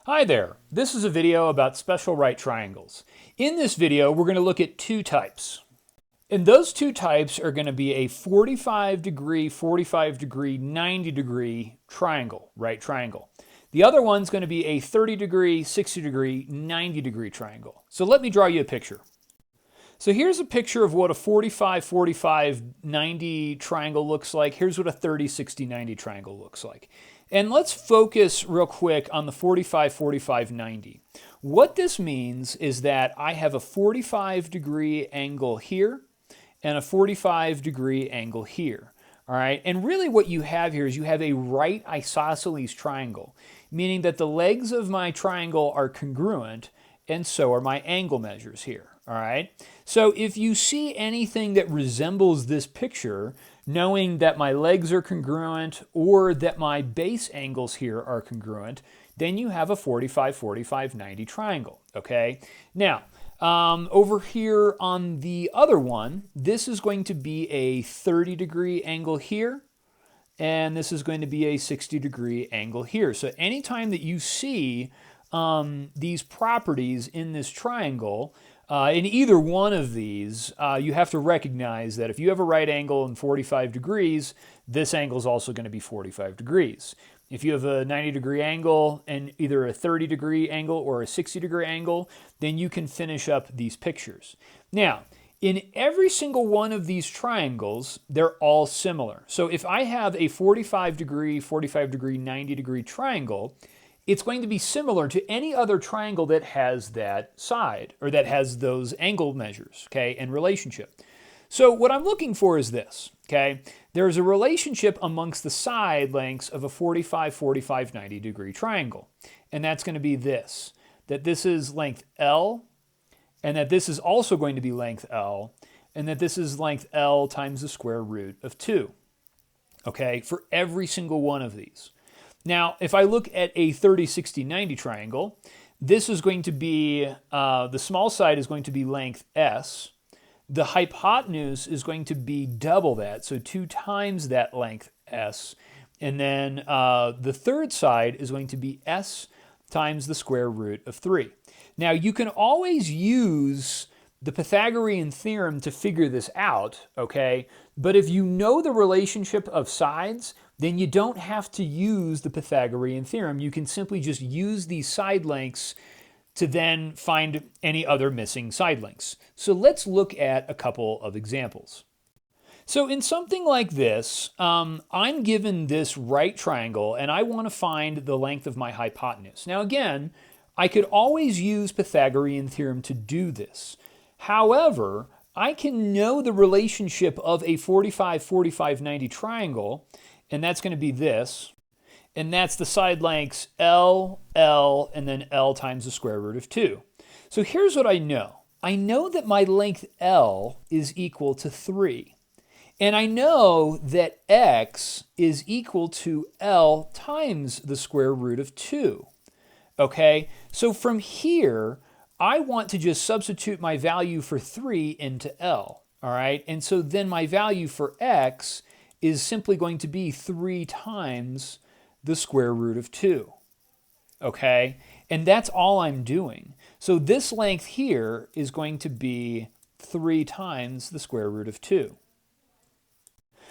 Hi there, this is a video about special right triangles. In this video, we're going to look at two types. And those two types are going to be a 45 degree, 90 degree triangle, right triangle. The other one's going to be a 30 degree, 60 degree, 90 degree triangle. So let me draw you a picture. So here's a picture of what a 45, 45, 90 triangle looks like. Here's what a 30, 60, 90 triangle looks like. And let's focus real quick on the 45, 45, 90. What this means is that I have a 45 degree angle here and a 45 degree angle here. All right, and really what you have here is you have a right isosceles triangle, meaning that the legs of my triangle are congruent and so are my angle measures here. All right, so if you see anything that resembles this picture, knowing that my legs are congruent or that my base angles here are congruent, then you have a 45, 45, 90 triangle, okay? Now, over here on the other one, this is going to be a 30 degree angle here, and this is going to be a 60 degree angle here. So anytime that you see these properties in this triangle, in either one of these, you have to recognize that if you have a right angle and 45 degrees, this angle is also going to be 45 degrees. If you have a 90 degree angle and either a 30 degree angle or a 60 degree angle, then you can finish up these pictures. Now, in every single one of these triangles, they're all similar. So if I have a 45 degree, 90 degree triangle, it's going to be similar to any other triangle that has that side or that has those angle measures, okay, and relationship. So what I'm looking for is this, okay? There's a relationship amongst the side lengths of a 45, 45, 90 degree triangle. And that's going to be this, that this is length L, and that this is also going to be length L, and that this is length L times the square root of 2, okay, for every single one of these. Now, if I look at a 30, 60, 90 triangle, this is going to be, the small side is going to be length S. The hypotenuse is going to be double that, so 2 times that length S. And then the third side is going to be S times the square root of 3. Now, you can always use the Pythagorean theorem to figure this out, okay? But if you know the relationship of sides, then you don't have to use the Pythagorean theorem. You can simply just use these side lengths to then find any other missing side lengths. So let's look at a couple of examples. So in something like this, I'm given this right triangle and I want to find the length of my hypotenuse. Now again, I could always use Pythagorean theorem to do this. However, I can know the relationship of a 45, 45, 90 triangle, and that's going to be this, and that's the side lengths L, L, and then L times the square root of 2. So here's what I know. I know that my length L is equal to 3. And I know that X is equal to L times the square root of 2. Okay, so from here, I want to just substitute my value for 3 into L. All right, and so then my value for X is simply going to be 3 times the square root of 2, okay? And that's all I'm doing. So this length here is going to be 3 times the square root of 2.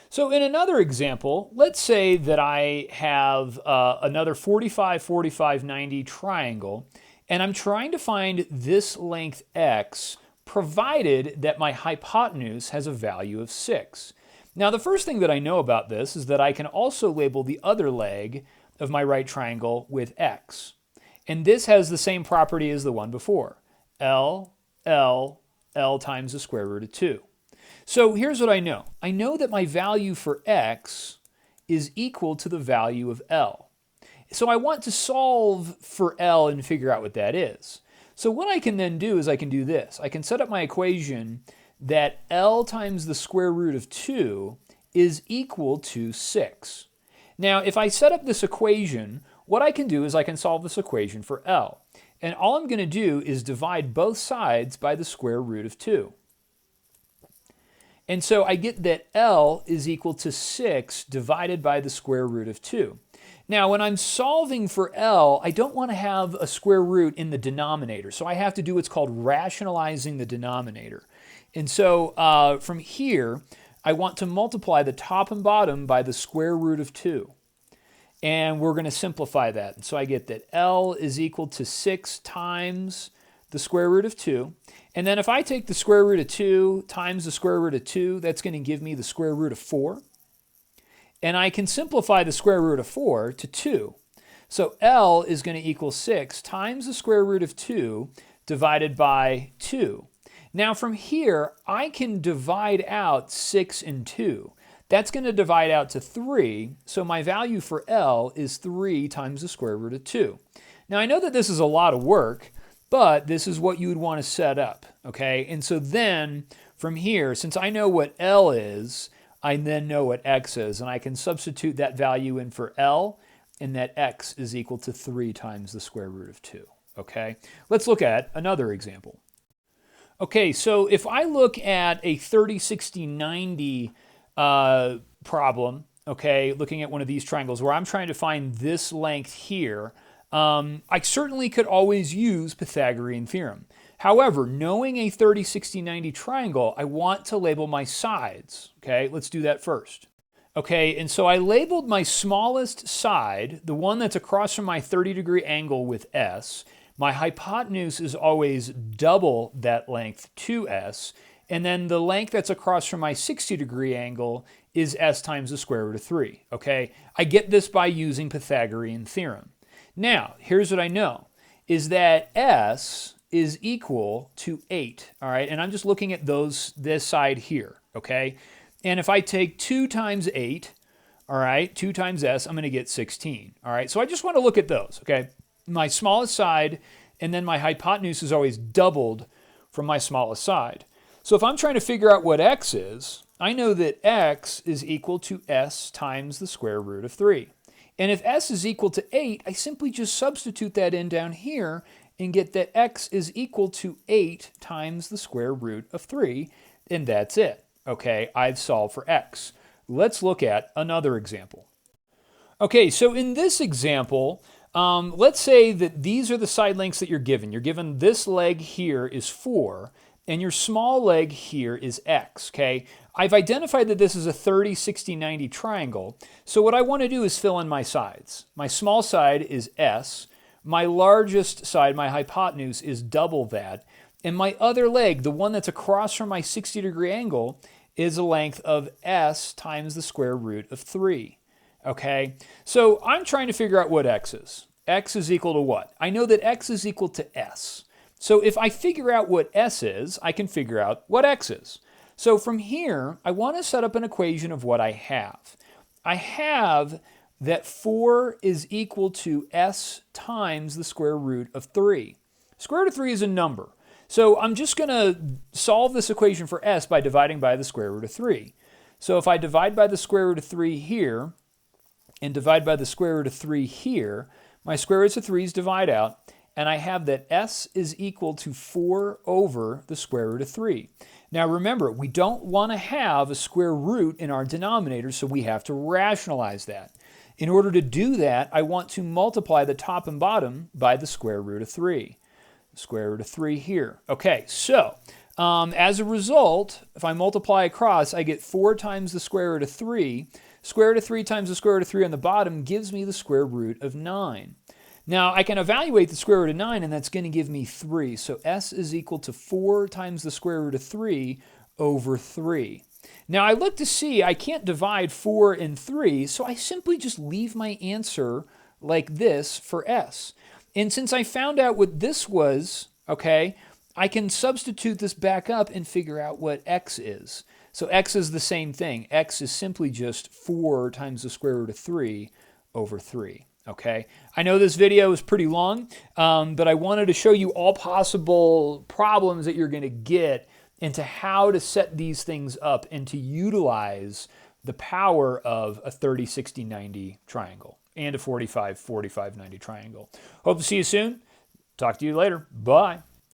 So in another example, let's say that I have another 45, 45, 90 triangle, and I'm trying to find this length X provided that my hypotenuse has a value of 6. Now, the first thing that I know about this is that I can also label the other leg of my right triangle with X. And this has the same property as the one before. L, L, L times the square root of 2. So here's what I know. I know that my value for X is equal to the value of L. So I want to solve for L and figure out what that is. So what I can then do is I can do this. I can set up my equation that L times the square root of 2 is equal to 6. Now, if I set up this equation, what I can do is I can solve this equation for L. And all I'm going to do is divide both sides by the square root of 2. And so I get that L is equal to 6 divided by the square root of 2. Now, when I'm solving for L, I don't want to have a square root in the denominator. So I have to do what's called rationalizing the denominator. And so from here, I want to multiply the top and bottom by the square root of 2. And we're going to simplify that. And so I get that L is equal to 6 times the square root of 2. And then if I take the square root of 2 times the square root of 2, that's going to give me the square root of 4. And I can simplify the square root of 4 to 2. So L is going to equal 6 times the square root of 2 divided by 2. Now from here, I can divide out 6 and 2. That's going to divide out to 3, so my value for L is 3 times the square root of 2. Now I know that this is a lot of work, but this is what you would want to set up, okay? And so then from here, since I know what L is, I then know what X is, and I can substitute that value in for L, and that X is equal to 3 times the square root of 2, okay? Let's look at another example. Okay, so if I look at a 30, 60, 90 problem, okay, looking at one of these triangles where I'm trying to find this length here, I certainly could always use Pythagorean Theorem. However, knowing a 30, 60, 90 triangle, I want to label my sides. Okay, let's do that first. Okay, and so I labeled my smallest side, the one that's across from my 30-degree angle, with S. My hypotenuse is always double that length, 2S. And then the length that's across from my 60-degree angle is S times the square root of 3. Okay, I get this by using Pythagorean Theorem. Now, here's what I know, is that S is equal to 8, all right? And I'm just looking at this side here, okay? And if I take 2 times 8, all right, 2 times S, I'm going to get 16, all right? So I just want to look at those, okay? My smallest side, and then my hypotenuse is always doubled from my smallest side. So if I'm trying to figure out what X is, I know that X is equal to S times the square root of 3. And if S is equal to 8, I simply just substitute that in down here and get that X is equal to 8 times the square root of 3, and that's it. Okay, I've solved for X. Let's look at another example. Okay, so in this example, let's say that these are the side lengths that you're given. You're given this leg here is 4, and your small leg here is X, okay? I've identified that this is a 30, 60, 90 triangle, so what I want to do is fill in my sides. My small side is S, my largest side, my hypotenuse, is double that, and my other leg, the one that's across from my 60-degree angle, is a length of S times the square root of 3, okay? So I'm trying to figure out what X is. X is equal to what? I know that X is equal to S. So if I figure out what S is, I can figure out what X is. So from here, I want to set up an equation of what I have. I have that 4 is equal to S times the square root of 3. Square root of 3 is a number. So I'm just going to solve this equation for S by dividing by the square root of 3. So if I divide by the square root of 3 here and divide by the square root of 3 here, my square roots of 3's divide out, and I have that S is equal to 4 over the square root of 3. Now remember, we don't want to have a square root in our denominator, so we have to rationalize that. In order to do that, I want to multiply the top and bottom by the square root of 3. The square root of 3 here. Okay, so as a result, if I multiply across, I get 4 times the square root of 3. Square root of 3 times the square root of 3 on the bottom gives me the square root of 9. Now, I can evaluate the square root of 9, and that's going to give me 3. So S is equal to 4 times the square root of 3 over 3. Now, I look to see I can't divide 4 and 3, so I simply just leave my answer like this for S. And since I found out what this was, okay, I can substitute this back up and figure out what X is. So X is the same thing. X is simply just 4 times the square root of 3 over 3. Okay, I know this video is pretty long, but I wanted to show you all possible problems that you're going to get into how to set these things up and to utilize the power of a 30, 60, 90 triangle and a 45, 45, 90 triangle. Hope to see you soon. Talk to you later. Bye.